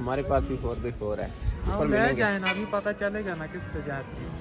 हमारे पास भी 4x4 है। ऊपर ले मिलेंगे। जाए ना, अभी पता चलेगा ना किस पे जाती है।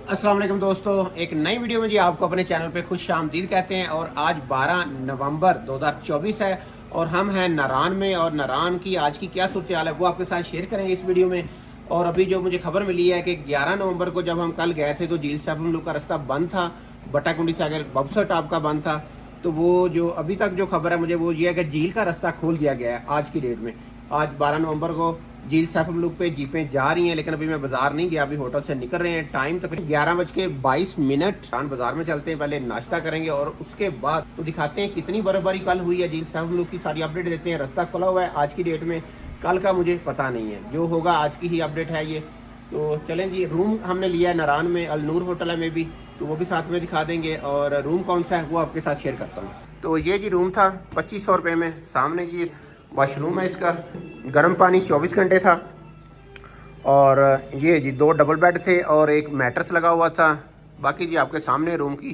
अस्सलाम वालेकुम दोस्तों, एक नई वीडियो में जी आपको अपने चैनल पे खुश आमदीद कहते हैं। और आज 12 नवंबर 2024 है और हम हैं नारान में। और नारान की आज की क्या सूरत हाल है वो आपके साथ शेयर करेंगे इस वीडियो में। और अभी जो मुझे खबर मिली है कि 11 नवंबर को जब हम कल गए थे तो झील सैफुल का रास्ता बंद था, बट्टाकुंडी से अगर बबसर टॉप का बंद था। तो वो जो अभी तक जो खबर है मुझे वो ये है कि झील का रास्ता खोल दिया गया है आज की डेट में। आज 12 नवंबर को झील सैफुल पे जीपें जा रही हैं, लेकिन अभी मैं बाजार नहीं गया, अभी होटल से निकल रहे हैं। टाइम तक 11:22। बाजार में चलते हैं, पहले नाश्ता करेंगे और उसके बाद तो दिखाते हैं कितनी बर्फबारी कल हुई है। झील सैफुल की सारी अपडेट देते हैं। रास्ता खुला हुआ है आज की डेट में, कल का मुझे पता नहीं है, जो होगा आज की ही अपडेट है ये। तो चलें जी, रूम हमने लिया है नारान में, अल नूर होटल है में भी, तो वो भी साथ में दिखा देंगे। और रूम कौन सा है वो आपके साथ शेयर करता हूँ। तो ये जी रूम था 2500 रुपये में। सामने जी वॉशरूम है इसका, गर्म पानी 24 घंटे था। और ये जी 2 डबल बेड थे और एक मैट्रेस लगा हुआ था। बाकी जी आपके सामने रूम की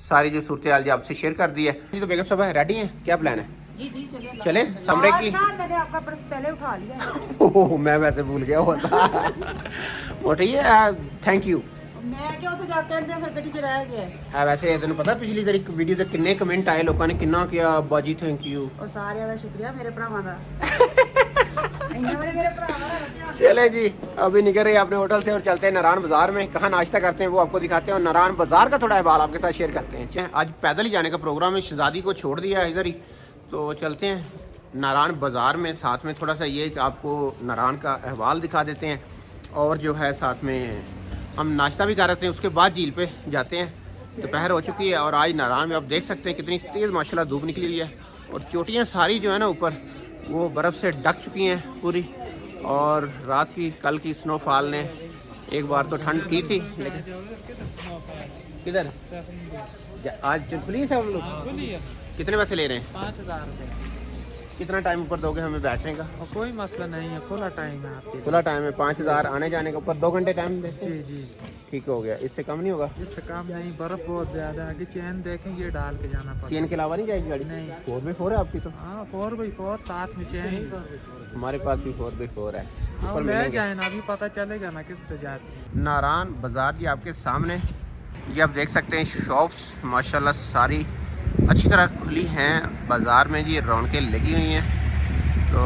सारी जो सूरत हाल जी आपसे शेयर कर दी है जी। तो बेगम साहब रेडी हैं, क्या प्लान है? जी जी चले कमरे की। मैंने आपका पर्स पहले उठा लिया। ओह, मैं वैसे भूल गया हुआ था। मोटिए थैंक यू। मैं क्यों तो जाके अंदर फिर गड्डी च रह गया है वैसे तेन पता पिछली तेरी वीडियो से किन्ने कमेंट आए, लोगों ने किन्ना किया बाजी थैंक यू। और सारे दा शुक्रिया मेरे भरावां दा। इन्ने बड़े मेरे भरा। चले जी, अभी निकल रहे हैं अपने होटल से और चलते हैं नारायण बाजार में। कहाँ नाश्ता करते हैं वो आपको दिखाते हैं और नारायण बाजार का थोड़ा अहवाल आपके साथ शेयर करते हैं। आज पैदल ही जाने का प्रोग्राम है, शहजादी को छोड़ दिया इधर ही, तो चलते हैं नारायण बाजार में। साथ में थोड़ा सा ये आपको नारायण का अहवाल दिखा देते हैं और जो है साथ में हम नाश्ता भी कर रहे हैं। उसके बाद झील पे जाते हैं। दोपहर हो चुकी है और आज नारायण में आप देख सकते हैं कितनी तेज़ माशाल्लाह धूप निकली हुई है और चोटियाँ सारी जो है ना ऊपर वो बर्फ़ से ढक चुकी हैं पूरी। और रात की कल की स्नोफॉल ने एक बार तो ठंड की थी, लेकिन किधर आज पुलिस है हम लोग। कितने पैसे ले रहे हैं? 5000 रुपये। कितना टाइम ऊपर दोगे हमें बैठने का? और कोई मसला नहीं है, खुला टाइम है आपके। खुला टाइम है, 5000 आने जाने का, ऊपर 2 घंटे टाइम देते हैं। जी जी, ठीक हो गया, इससे कम नहीं होगा? इससे काम नहीं, बर्फ बहुत ज्यादा है कि चैन देखेंगे डाल के जाना पड़ेगा। चेन के अलावा नहीं जाएगी गाड़ी? नहीं। 4x4 है आपकी तो? हाँ 4x4 साथ में चैन। हमारे पास भी 4x4 है। ऊपर ले मिलेंगे। जाए ना, अभी पता चलेगा ना किस पे जाती है। नारायण बाजार जी आपके सामने, ये आप देख सकते हैं शॉप्स माशाल्लाह सारी अच्छी तरह खुली हैं। बाज़ार में जी रौनकें लगी हुई हैं। तो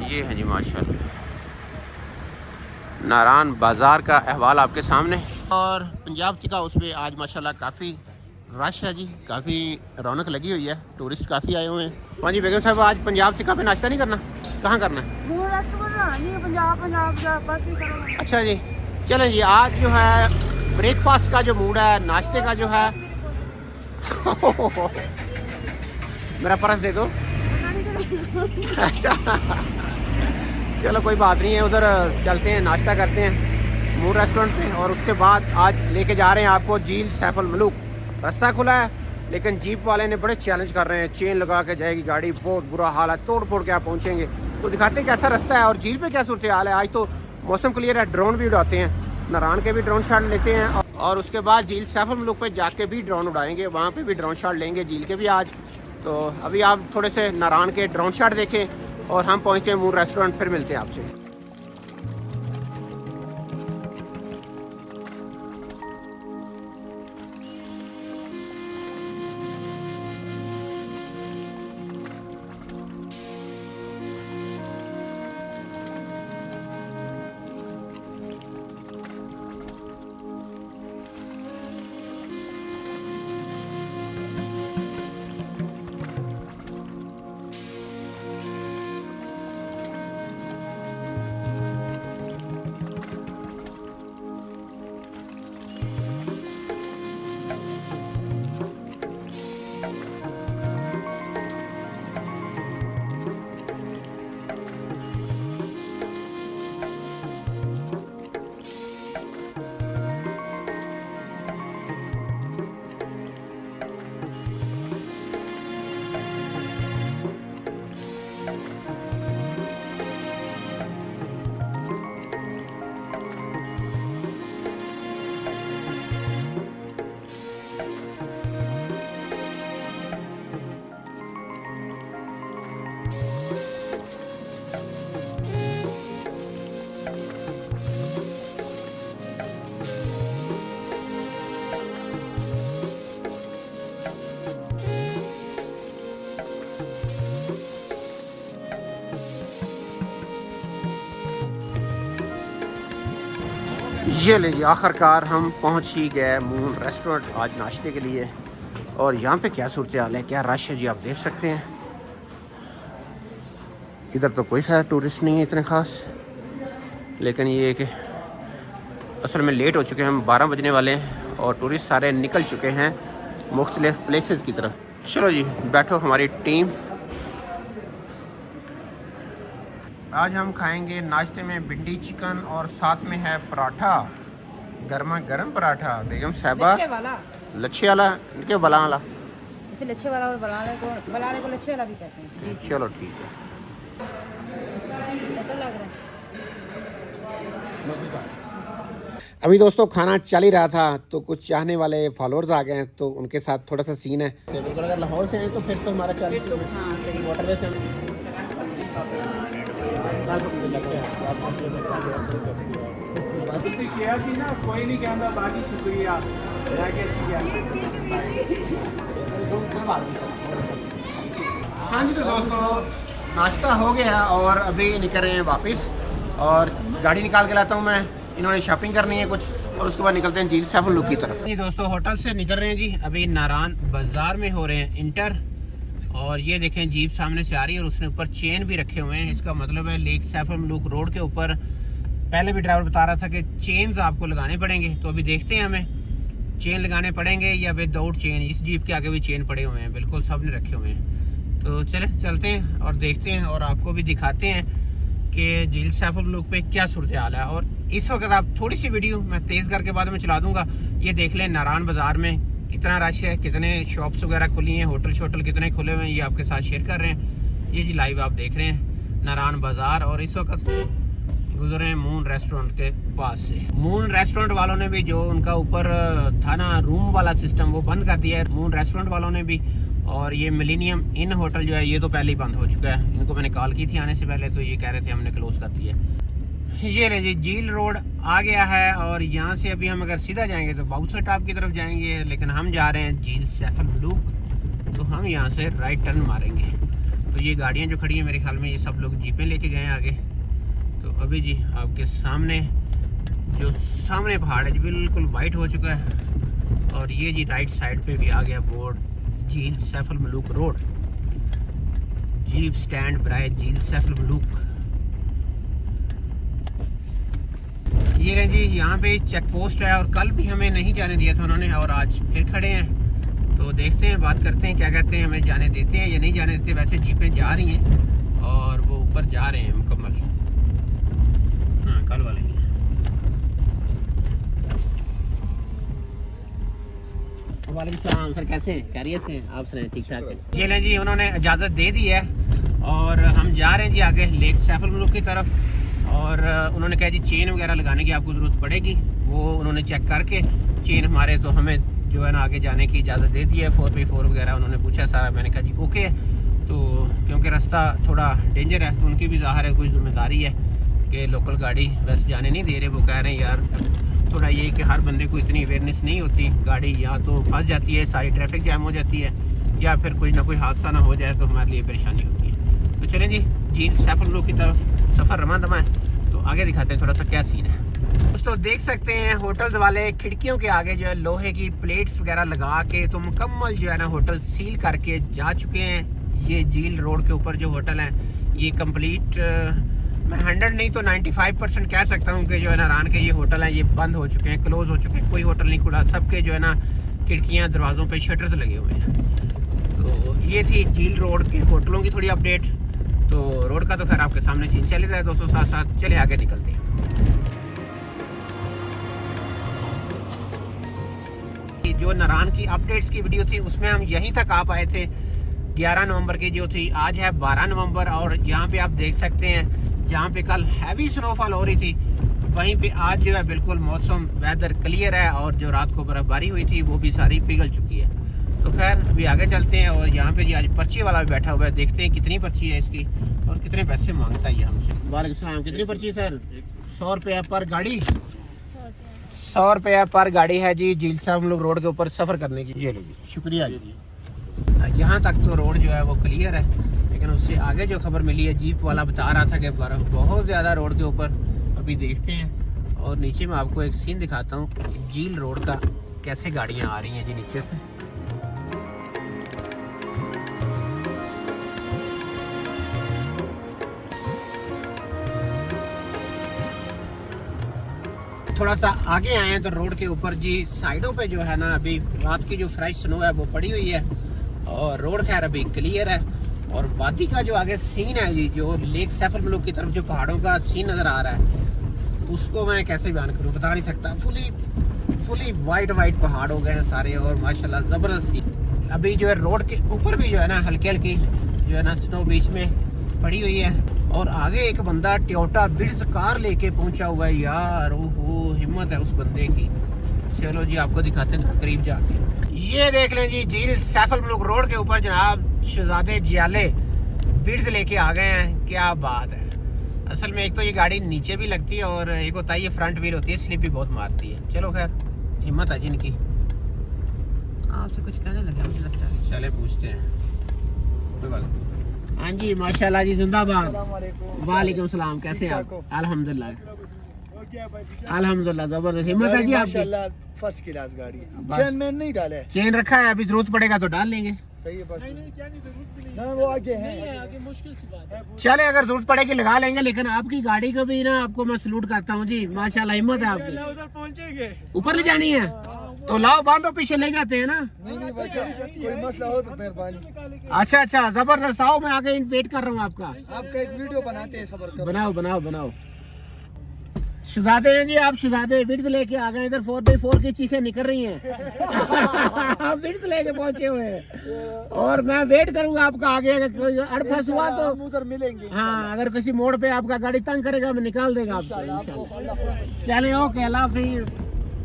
ये है जी माशाल्लाह नारायण बाज़ार का अहवाल आपके सामने। और पंजाब टिक्का हाउस पे आज माशाल्लाह काफ़ी रश है जी, काफ़ी रौनक लगी हुई है, टूरिस्ट काफ़ी आए हुए हैं। हाँ जी बेगम साहब, आज पंजाब टिक्का पे नाश्ता नहीं करना? कहाँ करना है? मूड रेस्टोरेंट नहीं, पंजाब बस भी करो। अच्छा जी, चलें जी। आज जो है ब्रेकफास्ट का जो मूड है, नाश्ते का जो है मेरा पर्स दे दो। अच्छा चलो कोई बात नहीं है, उधर चलते हैं नाश्ता करते हैं मूर रेस्टोरेंट पे। और उसके बाद आज लेके जा रहे हैं आपको झील सैफुल मलूक। रास्ता खुला है लेकिन जीप वाले ने बड़े चैलेंज कर रहे हैं, चेन लगा के जाएगी गाड़ी, बहुत बुरा हाल है, तोड़ फोड़ के आप पहुँचेंगे। तो दिखाते हैं कैसा रास्ता है और झील पे क्या सूरत हाल है। आज तो मौसम क्लियर है, ड्रोन भी उड़ाते हैं, नारायण के भी ड्रोन शॉट लेते हैं और उसके बाद झील सैफुल मलूक पे जाके भी ड्रोन उड़ाएंगे, वहाँ पे भी ड्रोन शॉट लेंगे झील के भी आज। तो अभी आप थोड़े से नारायण के ड्रोन शॉट देखें और हम पहुँचते हैं मूर रेस्टोरेंट, फिर मिलते हैं आपसे। ये ले जी, आखिरकार हम पहुंच ही गए मून रेस्टोरेंट आज नाश्ते के लिए। और यहाँ पे क्या सूरत हाल है, क्या रश है जी, आप देख सकते हैं। इधर तो कोई खैर टूरिस्ट नहीं है इतने ख़ास, लेकिन ये कि असल में लेट हो चुके हैं, हम 12 बजने वाले हैं और टूरिस्ट सारे निकल चुके हैं मुख्तलिफ प्लेसेस की तरफ। चलो जी बैठो हमारी टीम। आज हम खाएंगे नाश्ते में भिंडी चिकन और साथ में है पराठा, गर्मा गर्म पराठा। बेगम साहबा लच्छे वाला, लच्छे वाला क्या बला वाला? इसे लच्छे वाला और बनाने को लच्छे वाला भी कहते हैं। चलो ठीक है। कैसा लग रहा है? अभी दोस्तों खाना चल ही रहा था तो कुछ चाहने वाले फॉलोअर्स आ गए हैं, तो उनके साथ थोड़ा सा सीन है। बिल्कुल अगर लाहौर से हैं तो फिर तो हमारा चल वाटरवे से किया सी ना, कोई नहीं कहता बाकी शुक्रिया। हाँ जी, तो दोस्तों नाश्ता हो गया और अभी निकल रहे हैं वापस, और गाड़ी निकाल के लाता हूँ मैं। इन्होंने शॉपिंग करनी है कुछ, और उसके बाद निकलते हैं झील सैफुल लुक की तरफ। जी दोस्तों होटल से निकल रहे हैं जी, अभी नारान बाजार में हो रहे हैं इंटर। और ये देखें जीप सामने से आ रही है और उसने ऊपर चेन भी रखे हुए हैं। इसका मतलब है लेक सैफुल लुक रोड के ऊपर पहले भी ड्राइवर बता रहा था कि चेन्स आपको लगाने पड़ेंगे। तो अभी देखते हैं हमें चेन लगाने पड़ेंगे या विदाउट चेन। इस जीप के आगे भी चेन पड़े हुए हैं, बिल्कुल सब ने रखे हुए हैं। तो चले चलते हैं और देखते हैं और आपको भी दिखाते हैं कि झील सैफुल लुक पे क्या सूरत हाल है। और इस वक्त आप थोड़ी सी वीडियो मैं तेज़ करके बाद में चला दूंगा। ये देख लें नारान बाज़ार में कितना रश है, कितने शॉप्स वगैरह खुली हैं, होटल शोटल कितने खुले हुए हैं, ये आपके साथ शेयर कर रहे हैं। ये जी लाइव आप देख रहे हैं नारान बाज़ार। और इस वक्त गुजरे हैं मून रेस्टोरेंट के पास से। मून रेस्टोरेंट वालों ने भी जो उनका ऊपर था ना रूम वाला सिस्टम, वो बंद कर दिया है मून रेस्टोरेंट वालों ने भी। और ये मिलेनियम इन होटल जो है ये तो पहले ही बंद हो चुका है। इनको मैंने कॉल की थी आने से पहले, तो ये कह रहे थे हमने क्लोज कर दिया। ये रहे जी झील रोड आ गया है, और यहाँ से अभी हम अगर सीधा जाएंगे तो बाउसर टॉप की तरफ जाएंगे, लेकिन हम जा रहे हैं झील सैफुल लुक। तो हम यहाँ से राइट टर्न मारेंगे। तो ये गाड़ियाँ जो खड़ी हैं मेरे ख्याल में ये सब लोग जीपें लेके गए हैं आगे। तो अभी जी आपके सामने जो सामने पहाड़ है जी बिल्कुल वाइट हो चुका है। और ये जी राइट साइड पे भी आ गया बोर्ड झील Saiful Malook road, jeep stand ब्राय झील सैफुल मलूक। ये रहे जी यहाँ पे चेक पोस्ट है, और कल भी हमें नहीं जाने दिया था उन्होंने, और आज फिर खड़े हैं। तो देखते हैं, बात करते हैं क्या कहते हैं, हमें जाने देते हैं या नहीं जाने देते। वैसे जीपें जा रही हैं और वो ऊपर जा रहे हैं मुकम्मल। हाँ कल वाले ही। वालेकुम सलाम सर, कैसे हैं? खैरियत से हैं? आप सुनाएं? ठीक ठाक है। ये लें जी उन्होंने इजाज़त दे दी है और हम जा रहे हैं जी आगे लेक सैफुल मलूक की तरफ। और उन्होंने कहा जी चेन वगैरह लगाने की आपको ज़रूरत पड़ेगी, वो उन्होंने चेक करके चेन हमारे तो हमें जो है ना आगे जाने की इजाज़त दे दी है। 4x4 वगैरह उन्होंने पूछा सारा, मैंने कहा जी ओके। तो क्योंकि रास्ता थोड़ा डेंजर है तो उनकी भी ज़ाहिर है कोई जिम्मेदारी है कि लोकल गाड़ी वैसे जाने नहीं दे रहे। वो कह रहे हैं यार थोड़ा ये कि हर बंदे को इतनी अवेयरनेस नहीं होती, गाड़ी या तो फंस जाती है, सारी ट्रैफिक जैम हो जाती है, या फिर कोई ना कोई हादसा ना हो जाए तो हमारे लिए परेशानी होती है। तो चलें जी झील सैफुल लुक की तरफ सफ़र रमा दमा है, तो आगे दिखाते हैं थोड़ा सा क्या सीन है। दोस्तों देख सकते हैं होटल वाले खिड़कियों के आगे जो है लोहे की प्लेट्स वगैरह लगा के तो मुकम्मल जो है ना होटल सील करके जा चुके हैं। ये झील रोड के ऊपर जो होटल हैं ये कंप्लीट मैं 100 नहीं तो 95% कह सकता हूँ कि जो है ना नारान के ये होटल हैं ये बंद हो चुके हैं, क्लोज हो चुके हैं। कोई होटल नहीं खुला, सबके जो है ना खिड़कियाँ दरवाज़ों पे शटर्स लगे हुए हैं। तो ये थी झील रोड के होटलों की थोड़ी अपडेट। तो रोड का तो खैर आपके सामने सीन चल रहा है दोस्तों, साथ साथ चले आगे निकलते हैं। जो नारान की अपडेट्स की वीडियो थी उसमें हम यहीं तक आ पाए थे 11 नवंबर की जो थी। आज है 12 नवंबर और यहाँ पे आप देख सकते हैं जहाँ पे कल हैवी स्नोफॉल हो रही थी वहीं पे आज जो है बिल्कुल मौसम वेदर क्लियर है, और जो रात को बर्फबारी हुई थी वो भी सारी पिघल चुकी है। तो खैर अभी आगे चलते हैं, और यहाँ पे जी आज पर्ची वाला भी बैठा हुआ है, देखते हैं कितनी पर्ची है इसकी और कितने पैसे मांगता है ये हमसे। वालेकुम सलाम, कितनी पर्ची सर? 100 रुपया पर गाड़ी। 100 रुपया पर गाड़ी है जी झील सैफुल लुक रोड के ऊपर सफ़र करने की। जी जी शुक्रिया जी। यहाँ तक तो रोड जो है वो क्लियर है, लेकिन उससे आगे जो खबर मिली है, जीप वाला बता रहा था कि बर्फ़ बहुत ज़्यादा रोड के ऊपर। अभी देखते हैं और नीचे मैं आपको एक सीन दिखाता हूँ झील रोड का, कैसे गाड़ियाँ आ रही हैं जी नीचे से। थोड़ा सा आगे आए हैं तो रोड के ऊपर जी साइडों पे जो है ना अभी रात की जो फ्रेश स्नो है वो पड़ी हुई है और रोड खैर अभी क्लियर है। और वादी का जो आगे सीन है जी, जो लेक सैफल मलूक की तरफ जो पहाड़ों का सीन नज़र आ रहा है, उसको मैं कैसे बयान करूँ, बता नहीं सकता। फुली वाइट पहाड़ हो गए हैं सारे और माशाल्लाह ज़बरदस्त सीन। अभी जो है रोड के ऊपर भी जो है ना हल्की जो है ना स्नो बीच में पड़ी हुई है। और आगे एक बंदा टोयोटा विड्स कार लेके पहुंचा हुआ है यार, ओहो हिम्मत है उस बंदे की। चलो जी आपको दिखाते हैं करीब जाके। ये देख लें जी झील सैफल मलूक रोड के ऊपर जनाब शहजादे जियाले विड्स लेके आ गए हैं, क्या बात है। असल में एक तो ये गाड़ी नीचे भी लगती है और एक होता है ये फ्रंट व्हील होती है, स्लिप भी बहुत मारती है। चलो खैर हिम्मत है जिनकी। आपसे कुछ कहने लगा मुझे लगता है। चले पूछते हैं। हाँ जी माशाल्लाह जी, जिंदाबाद। वालेकुम सलाम, कैसे हैं आप? अल्हम्दुलिल्लाह अल्हम्दुलिल्लाह, जबरदस्त हिम्मत है जी आपकी। फर्स्ट क्लास गाड़ी है। चेन में नहीं डाले, चेन रखा है, अभी जरूरत पड़ेगा तो डाल लेंगे। सही है। बस नहीं वो आगे है, आगे मुश्किल सी बात है। चले अगर जरूरत पड़ेगी लगा लेंगे, लेकिन आपकी गाड़ी को भी ना आपको मैं सलूट करता हूँ जी, माशाल्लाह हिम्मत है आपकी। उधर पहुंचेंगे, ऊपर ले जानी है तो लाओ बांधो, पीछे ले जाते हैं ना। नहीं बच्चा कोई मसला हो तो मेहरबानी। अच्छा जबरदस्त, आओ मैं आगे वेट कर रहा हूँ आपका। आपका एक वीडियो बनाते हैं, सबर करो। बनाओ। शहजादे हैं जी आप, शहजादे विड्स लेके आ गए। इधर 4x4 की चीखें निकल रही हैं। विड्स लेके पहुंचे हुए हैं और मैं वेट करूंगा आपका आगे। अगर कोई अड़फस हुआ तो उधर मिलेंगे। हाँ, अगर किसी मोड़ पे आपका गाड़ी तंग करेगा मैं निकाल देगा आपको इंशाल्लाह। चले ओके, अल्लाह हाफिज़।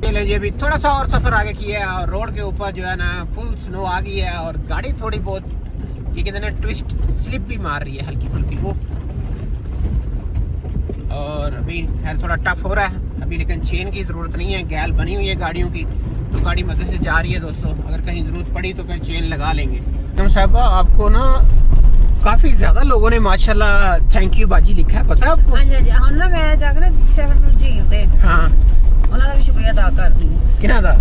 चले जी अभी थोड़ा सा और सफर आगे किया है और रोड के ऊपर जो है ना फुल स्नो आ गई है और गाड़ी थोड़ी बहुत ये कहते हैं ट्विस्ट स्लिप भी मार रही है हल्की फुल्की वो। और अभी खैर थोड़ा टफ हो रहा है अभी, लेकिन चेन की ज़रूरत नहीं है, गैल बनी हुई है गाड़ियों की, तो गाड़ी मजे से जा रही है दोस्तों। अगर कहीं ज़रूरत पड़ी तो फिर चेन लगा लेंगे। साहबा आपको ना काफ़ी ज़्यादा लोगों ने माशाल्लाह थैंक यू बाजी लिखा है, पता है आपको? हाँ जी हम ना मैं जाकर ना सैफल झील ते हाँ ਉਹਨਾਂ ਦਾ ਵੀ ਸ਼ੁਕਰੀਆ ਅਦਾ ਕਰਦੀ ਹਾਂ। किना दा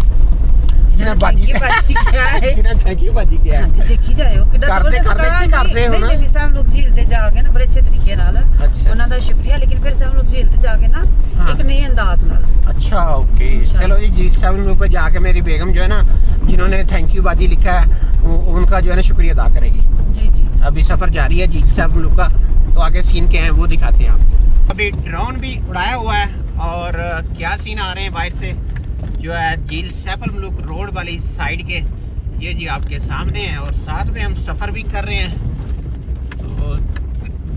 जिन्हें बाजी क्या है जिन्हें थैंक यू बाजी किया है। ਦੇਖੀ ਜਾਇਓ ਕਿੱਡਾ ਕਰਦੇ ਹੋ ਨਾ। ਨਹੀਂ ਸਭ ਲੋਕ ਝੀਲ ਤੇ ਜਾ ਕੇ ਨਾ ਬੜੇ ਅੱਛੇ ਤਰੀਕੇ ਨਾਲ अच्छा ਉਹਨਾਂ ਦਾ ਸ਼ੁਕਰੀਆ, ਲੇਕਿन फिर सब लोग झील ਤੇ ਜਾ ਕੇ ਨਾ एक नए अंदाज ਨਾਲ। अच्छा ओके, चलो जी झील साहब लोग पे जाके मेरी बेगम जो है ना जिन्होंने थैंक यू बाजी लिखा है उनका जो है ना शुक्रिया अदा करेगी। जी अभी सफर जारी है झील साहब लोग का, तो आगे सीन क्या है वो दिखाते हैं आपको। अभी ड्रोन भी उड़ाया हुआ है और क्या सीन आ रहे हैं बाहर से जो है झील सैफल मलूक रोड वाली साइड के, ये जी आपके सामने है और साथ में हम सफ़र भी कर रहे हैं। तो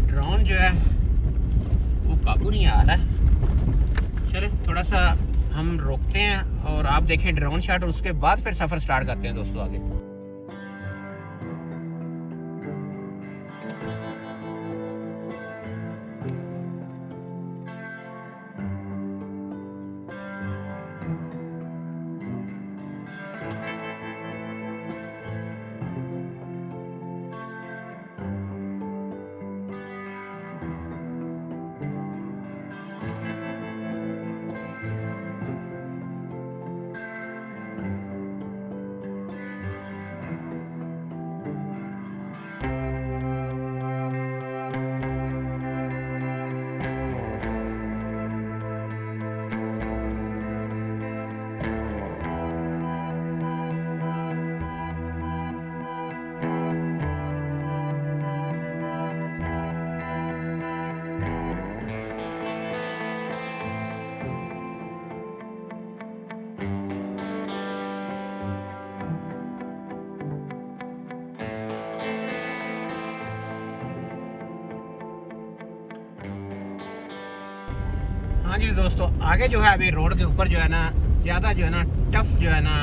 ड्रोन जो है वो काबू नहीं आ रहा है। चलो थोड़ा सा हम रोकते हैं और आप देखें ड्रोन शॉट और उसके बाद फिर सफ़र स्टार्ट करते हैं दोस्तों आगे। हाँ जी दोस्तों, आगे जो है अभी रोड के ऊपर जो है ना ज़्यादा जो है ना टफ जो है ना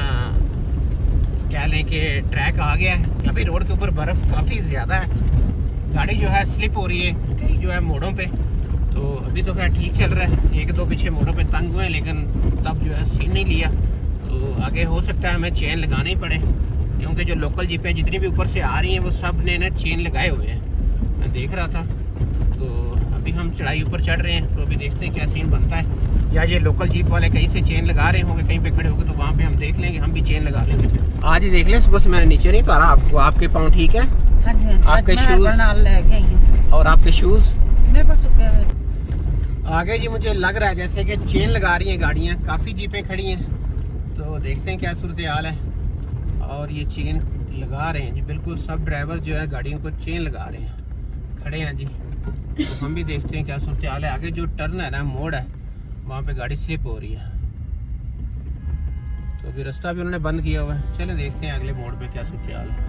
कह लें कि ट्रैक आ गया है। अभी रोड के ऊपर बर्फ़ काफ़ी ज़्यादा है, गाड़ी जो है स्लिप हो रही है कई जो है मोड़ों पे। तो अभी तो खैर ठीक चल रहा है, एक दो पीछे मोड़ों पे तंग हुए लेकिन तब जो है सीन नहीं लिया, तो आगे हो सकता है हमें चेन लगाना ही पड़े। क्योंकि जो लोकल जीपें जितनी भी ऊपर से आ रही हैं वो सब ने ना चेन लगाए हुए हैं, मैं देख रहा था। तो अभी हम चढ़ाई ऊपर चढ़ रहे हैं, तो अभी देखते हैं क्या सीन बनता है। या ये लोकल जीप वाले कहीं से चेन लगा रहे होंगे, कहीं पे खड़े होंगे, तो वहाँ पे हम देख लेंगे, हम भी चेन लगा लेंगे। आज ही देख लें, सुबह से मैंने नीचे नहीं उतारा आपको। आपके पाँव ठीक है? हाँ जी, हाँ जी। आपके मैं शूज? नाल लेके आई हूँ। और आपके शूज़? मेरे पास सूखे हुए। आगे जी मुझे लग रहा है जैसे कि चेन लगा रही हैं गाड़ियाँ, काफ़ी जीपें खड़ी हैं, तो देखते हैं क्या सूरत हाल है। और ये चेन लगा रहे हैं जी, बिल्कुल सब ड्राइवर जो है गाड़ियों को चेन लगा रहे हैं, खड़े हैं जी। तो हम भी देखते हैं क्या सूरत हाल है। आगे जो टर्न है ना, मोड़ है, वहाँ पे गाड़ी स्लिप हो रही है, तो अभी रास्ता भी उन्होंने बंद किया हुआ है। चले देखते हैं अगले मोड़ पे क्या सूरत हाल है।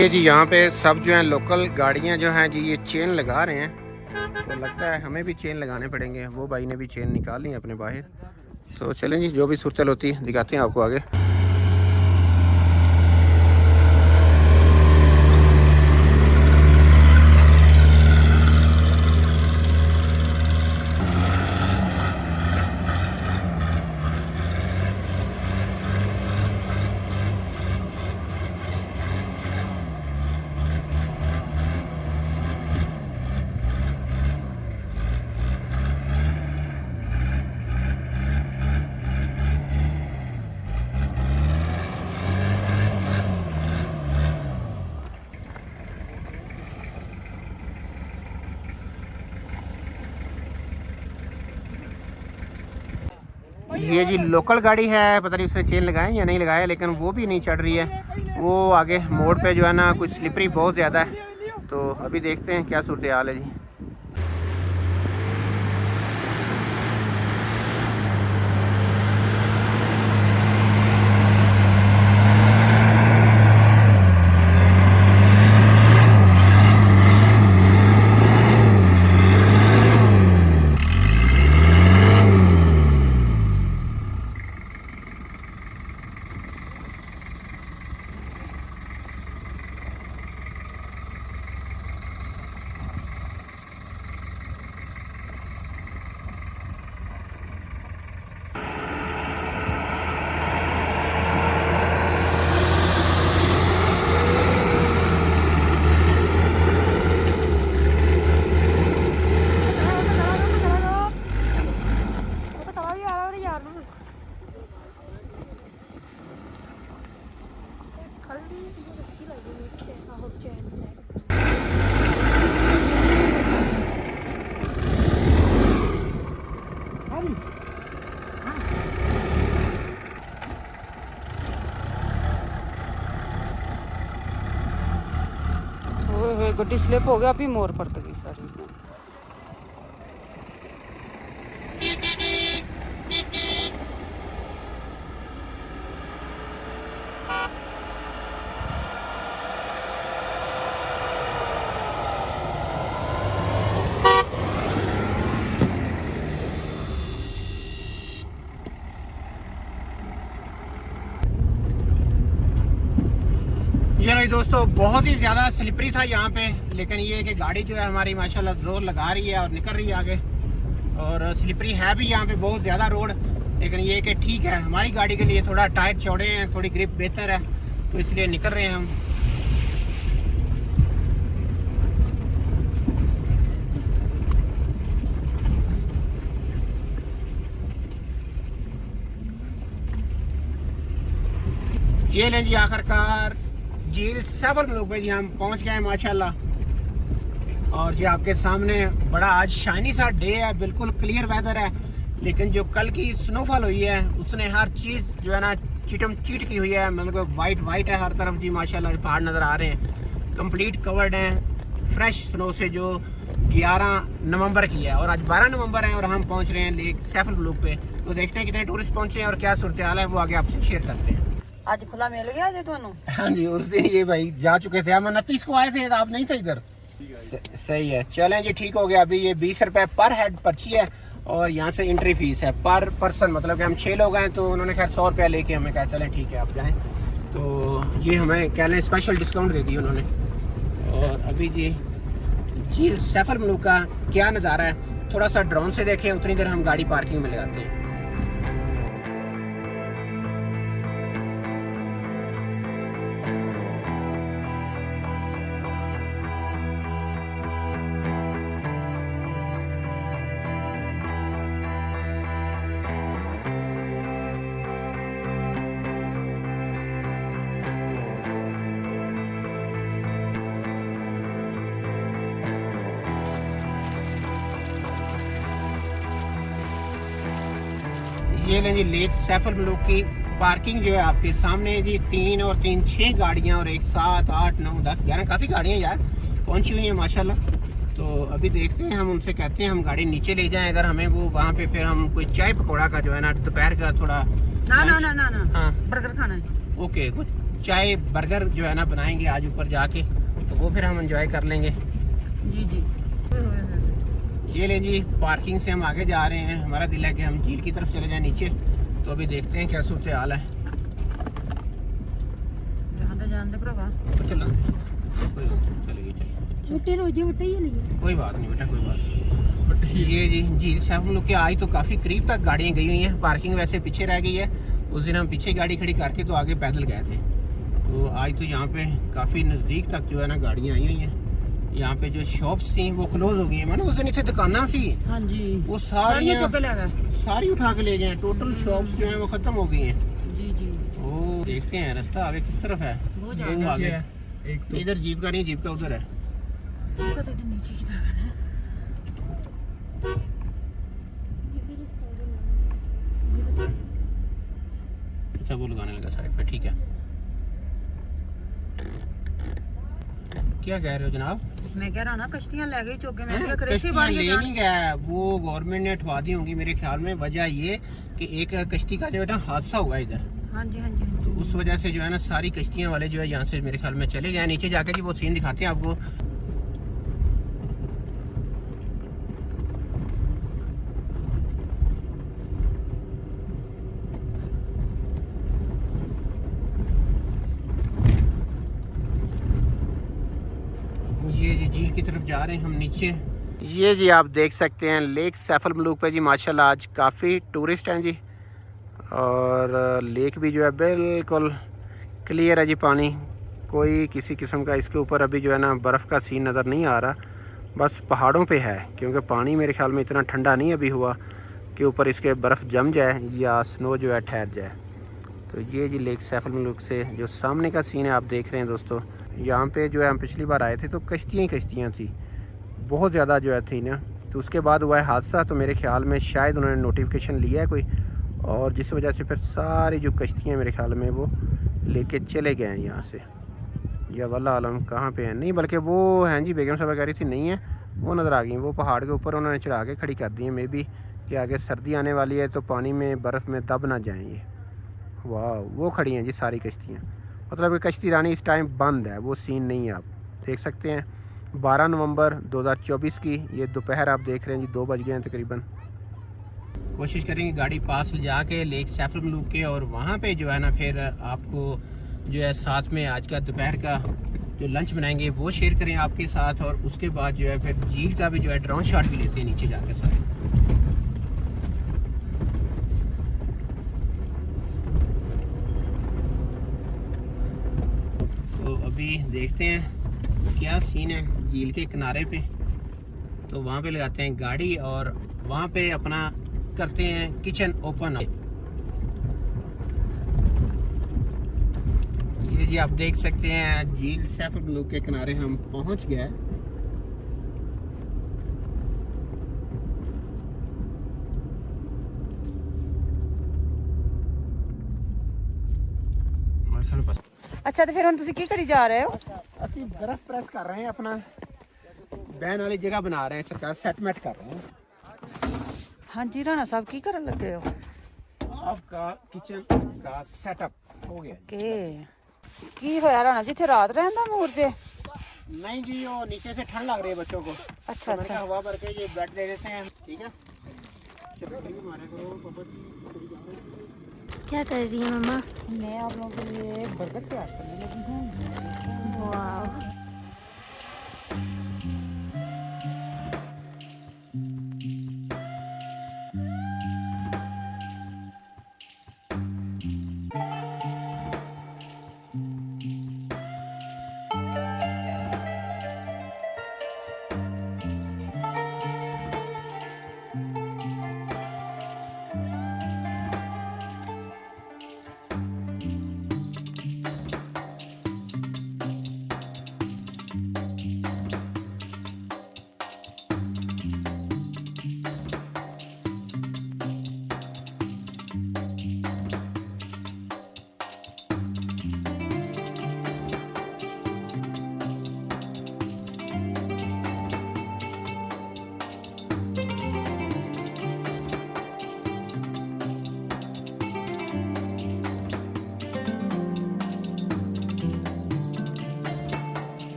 ये जी यहाँ पे सब जो है लोकल गाड़ियाँ जो हैं जी, ये चेन लगा रहे हैं, तो लगता है हमें भी चेन लगाने पड़ेंगे। वो भाई ने भी चेन निकाल ली अपने बाहर, तो चलें जी, जो भी सूरत होती है दिखाते हैं आपको आगे। ये जी लोकल गाड़ी है, पता नहीं उसने चेन लगाए या नहीं लगाया, लेकिन वो भी नहीं चढ़ रही है। वो आगे मोड़ पे जो है ना, कुछ स्लिपरी बहुत ज़्यादा है, तो अभी देखते हैं क्या सूरत हाल है जी। गड्डी स्लिप हो गया, अभी मोर पड़ गई सारी। ये नहीं दोस्तों, बहुत ही ज़्यादा स्लिपरी था यहाँ पे, लेकिन ये है कि गाड़ी जो है हमारी माशाल्लाह जोर लगा रही है और निकल रही है आगे। और स्लिपरी है भी यहाँ पे बहुत ज़्यादा रोड, लेकिन ये कि ठीक है, हमारी गाड़ी के लिए थोड़ा टायर चौड़े हैं, थोड़ी ग्रिप बेहतर है, तो इसलिए निकल रहे हैं हम। ये लें जी, आखिरकार झील 7 लोग भाई जी हम पहुंच गए हैं माशाल्लाह। और ये आपके सामने बड़ा आज शाइनी सा डे है, बिल्कुल क्लियर वेदर है। लेकिन जो कल की स्नोफॉल हुई है उसने हर चीज़ जो है ना चिटम चीट की हुई है। मतलब वाइट है हर तरफ जी, माशाल्लाह पहाड़ नज़र आ रहे हैं, कंप्लीट कवर्ड हैं फ्रेश स्नो से, जो 11 नवंबर की है। और आज 12 नवंबर है और हम पहुंच रहे हैं लेक सैफल ब्लू पे। तो देखते हैं कितने टूरिस्ट पहुंचे हैं और क्या सूरत हाल है, वो आगे आपसे शेयर करते हैं। ਅੱਜ ਖੁੱਲਾ ਮਿਲ ਗਿਆ ਜੇ ਤੁਹਾਨੂੰ? हाँ जी, उस दिन ये भाई जा चुके थे, हम 29 को आए थे, आप नहीं थे इधर। सही है, चलें जी, ठीक हो गया। अभी ये 20 रुपए पर हेड पर्ची है और यहाँ से एंट्री फीस है पर पर्सन, मतलब कि हम 6 लोग हैं तो उन्होंने खैर 100 रुपया लेके हमें कहा चलें ठीक है आप जाएं। तो ये हमें कह लें स्पेशल डिस्काउंट दे दिया उन्होंने। और अभी जी झील सैफल ब्लू का क्या नज़ारा है, थोड़ा सा ड्रोन से देखें, उतनी देर हम गाड़ी पार्किंग में लगाते हैं। ये लें जी लेक सैफल ब्लू की पार्किंग जो है आपके सामने जी, 3 और 3 6 गाड़ियां और 1 7 8 9 10 11 काफ़ी गाड़ियां यार पहुंची हुई हैं माशाल्लाह। तो अभी देखते हैं, हम उनसे कहते हैं हम गाड़ी नीचे ले जाएं, अगर हमें वो वहाँ पे फिर हम कोई चाय पकौड़ा का जो है ना दोपहर का थोड़ा ना हाँ बर्गर खाना है। ओके, कुछ चाय बर्गर जो है ना बनाएंगे आज ऊपर जाके, तो वो फिर हम एंजॉय कर लेंगे। जी जी। ये लें जी, पार्किंग से हम आगे जा रहे हैं, हमारा दिल है कि हम झील की तरफ चले जाएं नीचे। तो अभी देखते हैं क्या सूरत हाल है। जानते भरावा चलो चलिए छोटे रोजे बटे ही लिए, कोई बात नहीं बेटा, कोई बात नहीं। ये जी झील सैफल ब्लू के आज तो काफ़ी करीब तक गाड़ियाँ गई हुई हैं, पार्किंग वैसे पीछे रह गई है। उस दिन हम पीछे गाड़ी खड़ी करके तो आगे पैदल गए थे, तो आज तो यहाँ पे काफ़ी नज़दीक तक जो है ना गाड़ियाँ आई हुई हैं। यहाँ पे जो शॉप्स थी वो क्लोज हो गई है, मैंने उस दिन इतने दुकाना सी हाँ जी वो सारी सारी उठा के ले जाए, टोटल शॉप्स जो है वो खत्म हो गई हैं। जी जी। ओ देखते हैं रास्ता आगे किस तरफ है, वो आगे एक तो इधर जीप का नहीं, जीप का उधर है। तो इधर नीचे की तरफ है। अच्छा वो लगाने लगा साइड पे, ठीक है। क्या कह रहे हो जनाब? मैं कह रहा हूँ ना कश्तियाँ ले गई चौके में, कश्तियाँ ले नहीं गया, वो गवर्नमेंट ने हटवा दी होंगी मेरे ख्याल में। वजह ये कि एक कश्ती का जो है ना हादसा हुआ इधर, हाँ जी हाँ जी। तो उस वजह से जो है ना सारी कश्तियाँ वाले जो है यहाँ से मेरे ख्याल में चले गए। नीचे जाके जी वो सीन दिखाते हैं आपको। ये जी झील की तरफ जा रहे हैं हम नीचे। ये जी आप देख सकते हैं लेक सैफल ब्लू पे जी माशाल्लाह आज काफ़ी टूरिस्ट हैं जी, और लेक भी जो है बिल्कुल क्लियर है जी, पानी कोई किसी किस्म का इसके ऊपर अभी जो है ना बर्फ़ का सीन नज़र नहीं आ रहा, बस पहाड़ों पे है, क्योंकि पानी मेरे ख्याल में इतना ठंडा नहीं अभी हुआ कि ऊपर इसके बर्फ़ जम जाए या स्नो जो है ठहर जाए। तो ये जी लेक सैफल ब्लू से जो सामने का सीन है आप देख रहे हैं दोस्तों। यहाँ पे जो है हम पिछली बार आए थे तो कश्तियाँ ही कश्तियाँ थी, बहुत ज़्यादा जो है थी ना। तो उसके बाद हुआ है हादसा, तो मेरे ख्याल में शायद उन्होंने नोटिफिकेशन लिया है कोई, और जिस वजह से फिर सारी जो कश्तियाँ मेरे ख्याल में वो लेके चले गए हैं यहाँ से, या वल्लाह आलम कहाँ पे हैं। नहीं बल्कि वो हैं जी, बेगम साहब कह रही थी नहीं है, वो नज़र आ गई, वो पहाड़ के ऊपर उन्होंने चढ़ा के खड़ी कर दी है। मे बी कि आगे सर्दी आने वाली है तो पानी में बर्फ़ में दब ना जाएँ ये। वाह, वो खड़ी हैं जी सारी कश्तियाँ, मतलब कि कश्ती रानी इस टाइम बंद है, वो सीन नहीं है। आप देख सकते हैं 12 नवंबर 2024 की ये दोपहर आप देख रहे हैं जी, 2 बज गए हैं तकरीबन। कोशिश करेंगे गाड़ी पास ले जाके लेक सैफल ब्लू के, और वहाँ पे जो है ना फिर आपको जो है साथ में आज का दोपहर का जो लंच बनाएंगे वो शेयर करें आपके साथ, और उसके बाद जो है फिर झील का भी जो है ड्रोन शॉट भी लेते हैं नीचे जाके सारे। तो अभी देखते हैं क्या सीन है झील के किनारे पे, तो वहाँ पे लगाते हैं गाड़ी और वहाँ पे अपना करते हैं किचन ओपन। ये जी आप देख सकते हैं झील सैफल ब्लू के किनारे हम पहुँच गए। खेल बस ਅੱਛਾ ਤੇ ਫਿਰ ਹੁਣ ਤੁਸੀਂ ਕੀ ਕਰੀ ਜਾ ਰਹੇ ਹੋ? ਅਸੀਂ बर्फ प्रेस कर रहे हैं अपना बैन वाली जगह बना रहे हैं सरकार सेटमेंट कर रहे हैं ਹਾਂਜੀ ਰਾਣਾ ਸਾਹਿਬ ਕੀ ਕਰਨ ਲੱਗੇ ਹੋ? आपका किचन का सेटअप हो गया ਕਿ ਕੀ ਹੋਇਆ ਰਾਣਾ ਜੀ ਇੱਥੇ ਰਾਤ ਰਹਿੰਦਾ ਮੂਰ ਜੇ? नहीं जी वो नीचे से ठंड लग रही है बच्चों को अच्छा, तो मैंने अच्छा। कहा हवा भर के ये बेड दे देते हैं ठीक है चलो ठीक है मारे करो पापा क्या कर रही है मम्मा? मैं आप लोगों के लिए बर्गर तैयार करने लगी हूँ। वाह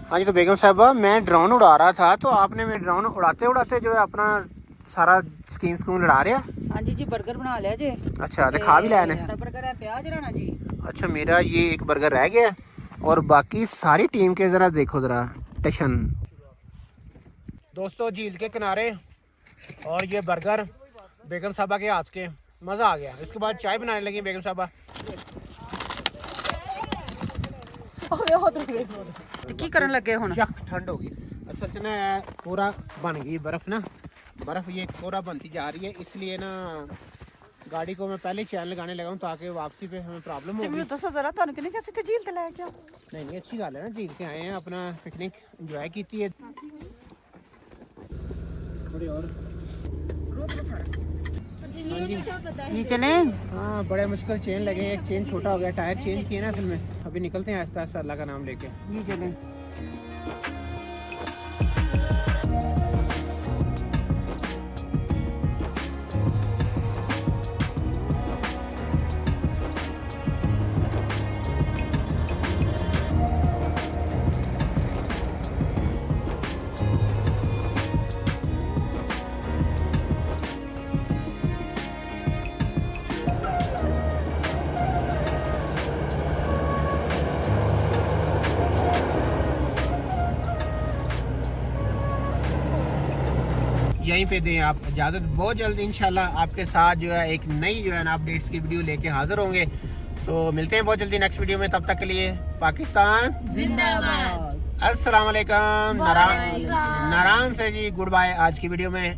हाँ जी तो बेगम साहबा मैं ड्रोन उड़ा रहा था तो आपने मैं ड्रोन उड़ाते उड़ाते जो है अपना सारा स्कीम लड़ा रहा ਹਾਂਜੀ ਜੀ 버ਗਰ ਬਣਾ ਲਿਆ ਜੇ अच्छा तो खा भी लाया ने ਤਾਂ 버ਗਰ ਹੈ ਪਿਆਜ਼ ਰਾਣਾ ਜੀ अच्छा मेरा ये एक बर्गर रह गया और बाकी सारी टीम के ज़रा देखो ज़रा टशन दोस्तों झील के किनारे और ये बर्गर बेगम साहबा के हाथ के मज़ा आ गया इसके बाद चाय बनाने लगी बेगम साहबा ਤੇ ਕੀ ਕਰਨ ਲੱਗੇ ਹੁਣ? यक ठंड होगी असल च ना कोरा बन गई बर्फ़ ये कोरा बनती जा रही है इसलिए ना गाड़ी को मैं पहले चैन लगाने लगा हूँ ताकि वापसी पे हमें प्रॉब्लम ਤੇ होगी ਮੈਨੂੰ ਦੱਸੋ ਜ਼ਰਾ ਤੁਹਾਨੂੰ ਕਿਹਨੇ ਕਿਹਾ ਸੀ ਤੇ ਝੀਲ ਤੇ ਲੈ ਕੇ ਆਓ? नहीं अच्छी गल है ना झील के आए हैं अपना पिकनिक इंजॉय की है थोड़ी और हाँ जी जी चले हाँ बड़े मुश्किल चेन लगे एक चेन छोटा हो गया टायर चेंज किए ना असल में अभी निकलते हैं आहिस्ता आहिस्ता अल्लाह का नाम लेके जी चले यहीं पे दें आप इजाज़त बहुत जल्द इंशाल्लाह आपके साथ जो है एक नई जो है ना अपडेट्स की वीडियो लेके हाजिर होंगे तो मिलते हैं बहुत जल्दी नेक्स्ट वीडियो में तब तक के लिए पाकिस्तान जिंदाबाद अस्सलाम वालेकुम नारायण से जी गुड बाय आज की वीडियो में